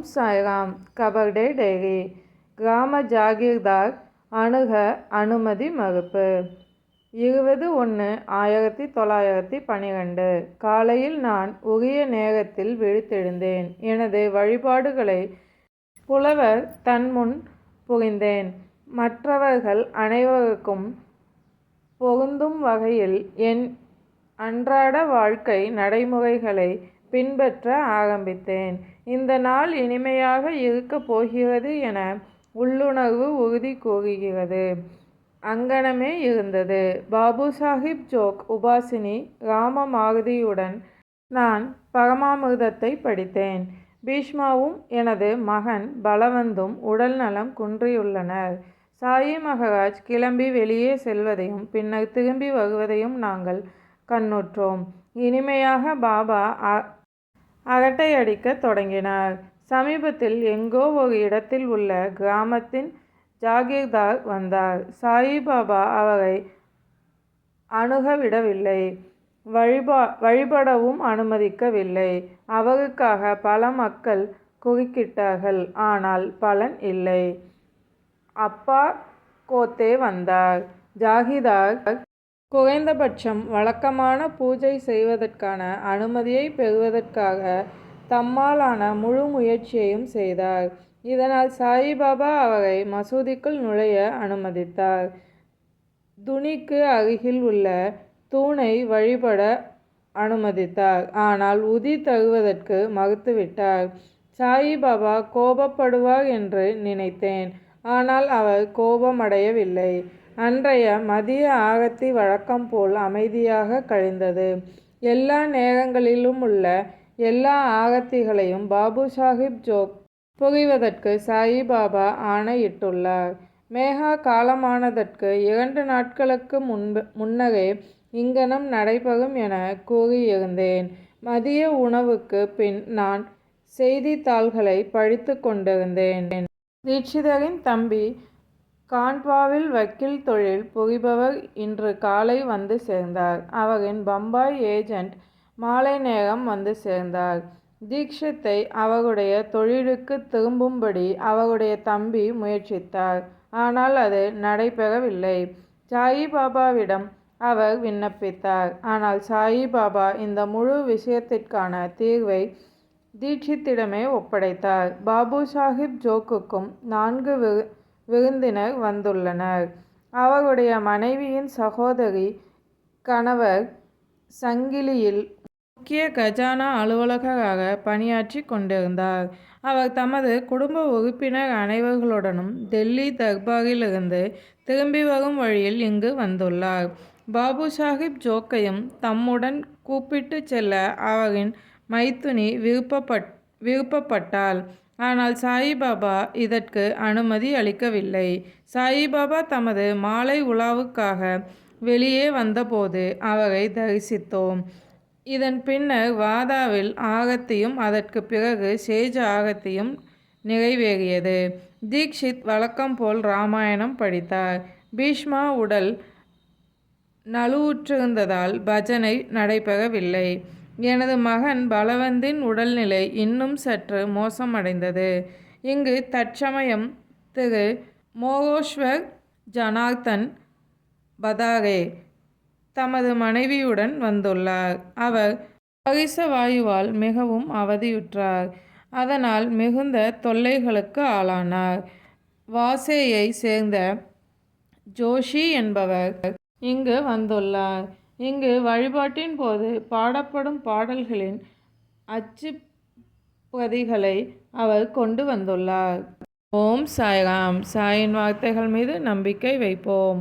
ஓம் Sairam. கபர்டே diary. கிராம ஜாகீர்தார் அணுக அனுமதி மறுப்பு. 20-1-1912 காலையில் நான் உரிய நேரத்தில் விழித்தெழுந்தேன். எனது வழிபாடுகளை புலவர் தன்முன் புரிந்தேன். மற்றவர்கள் அனைவருக்கும் பொருந்தும் வகையில் என் அன்றாட வாழ்க்கை நடைமுறைகளை பின்பற்ற ஆரம்பித்தேன். இந்த நாள் இனிமையாக இருக்கப் போகிறது என உள்ளுணர்வு உறுதி கூறுகிறது. அங்கனமே இருந்தது. பாபு சாஹிப் ஜோக் உபாசினி ராம மாருதியுடன் நான் பரமாமிர்தத்தை படித்தேன். பீஷ்மாவும் எனது மகன் பலவந்தும் உடல் நலம் குன்றியுள்ளனர். சாயி மகராஜ் கிளம்பி வெளியே செல்வதையும் பின்னர் திரும்பி வருவதையும் நாங்கள் கண்ணுற்றோம். இனிமையாக பாபா அரட்டை அடிக்கத் தொடங்கினார். சமீபத்தில் எங்கோ ஒரு இடத்தில் உள்ள கிராமத்தின் ஜாகீர்தார் வந்தார். சாயிபாபா அவரை அணுகவிடவில்லை. வழிபடவும் அனுமதிக்கவில்லை. அவருக்காக பல மக்கள் குறுக்கிட்டார்கள். ஆனால் பலன் இல்லை. அப்பா கோத்தே வந்தார். ஜாகீர்தார் குறைந்தபட்சம் வழக்கமான பூஜை செய்வதற்கான அனுமதியை பெறுவதற்காக தம்மாலான முழு முயற்சியையும் செய்தார். இதனால் சாயிபாபா அவரை மசூதிக்குள் நுழைய அனுமதித்தார். துணிக்கு அருகில் உள்ள தூணை வழிபட அனுமதித்தார். ஆனால் உதி தருவதற்கு மறுத்துவிட்டார். சாயிபாபா கோபப்படுவார் என்று நினைத்தேன். ஆனால் அவர் கோபமடையவில்லை. அன்றைய மதிய ஆரத்தி வழக்கம் போல் அமைதியாக கழிந்தது. எல்லா நேரங்களிலுமுள்ள எல்லா ஆரத்திகளையும் பாபு சாஹிப் ஜோக் புரிவதற்கு சாயிபாபா ஆணையிட்டுள்ளார். மேகா காலமானதற்கு 2 நாட்களுக்கு முன்னரே இங்கனம் நடைபெறும் என கூறியிருந்தேன். மதிய உணவுக்கு பின் நான் செய்தித்தாள்களை படித்து கொண்டிருந்தேன். தீட்சிதரின் தம்பி காண்ட்வாவில் வக்கீல் தொழில் புரிபவர் இன்று காலை வந்து சேர்ந்தார். அவரின் பம்பாய் ஏஜெண்ட் மாலை நேரம் வந்து சேர்ந்தார். தீக்ஷித்தை அவருடைய தொழிலுக்கு திரும்பும்படி அவருடைய தம்பி முயற்சித்தார். ஆனால் அது நடைபெறவில்லை. சாயிபாபாவிடம் அவர் விண்ணப்பித்தார். ஆனால் சாயிபாபா இந்த முழு விஷயத்திற்கான தீர்வை தீட்சித்திடமே ஒப்படைத்தார். பாபு சாஹிப் ஜோக்குக்கும் 4 விருந்தினர் வந்துள்ளனர். அவருடைய மனைவியின் சகோதரி கணவர் சங்கிலியில் முக்கிய கஜானா அலுவலகராக பணியாற்றி கொண்டிருந்தார். அவர் தமது குடும்ப உறுப்பினர் அனைவர்களுடனும் டெல்லி தர்பாரிலிருந்து திரும்பி வரும் வழியில் இங்கு வந்துள்ளார். பாபு சாஹிப் ஜோக்கையும் தம்முடன் கூப்பிட்டு செல்ல அவரின் மைத்துனி விருப்பப்பட்டாள். ஆனால் சாயிபாபா இதற்கு அனுமதி அளிக்கவில்லை. சாயிபாபா தமது மாலை உலாவுக்காக வெளியே வந்தபோது அவரை தரிசித்தோம். இதன் பின்னர் வாதாவில் ஆரத்தியும் அதற்கு பிறகு சேஜ ஆரத்தியும் நிறைவேறியது. தீக்ஷித் வழக்கம் போல் ராமாயணம் படித்தார். பீஷ்மா உடல் நலுவுற்றிருந்ததால் பஜனை நடைபெறவில்லை. எனது மகன் பலவந்தின் உடல்நிலை இன்னும் சற்று மோசமடைந்தது. இங்கு தற்சமயம் திரு மோகேஷ்வர் ஜனார்த்தன் பதாரே தமது மனைவியுடன் வந்துள்ளார். அவர் பரிச வாயுவால் மிகவும் அவதியுற்றார். அதனால் மிகுந்த தொல்லைகளுக்கு ஆளானார். வாசேயை சேர்ந்த ஜோஷி என்பவர் இங்கு வந்துள்ளார். இங்கு வழிபாட்டின் போது பாடப்படும் பாடல்களின் அச்சுப் பிரதிகளை அவர் கொண்டு வந்துள்ளார். ஓம் சாய்ராம். சாயின் வார்த்தைகள் மீது நம்பிக்கை வைப்போம்.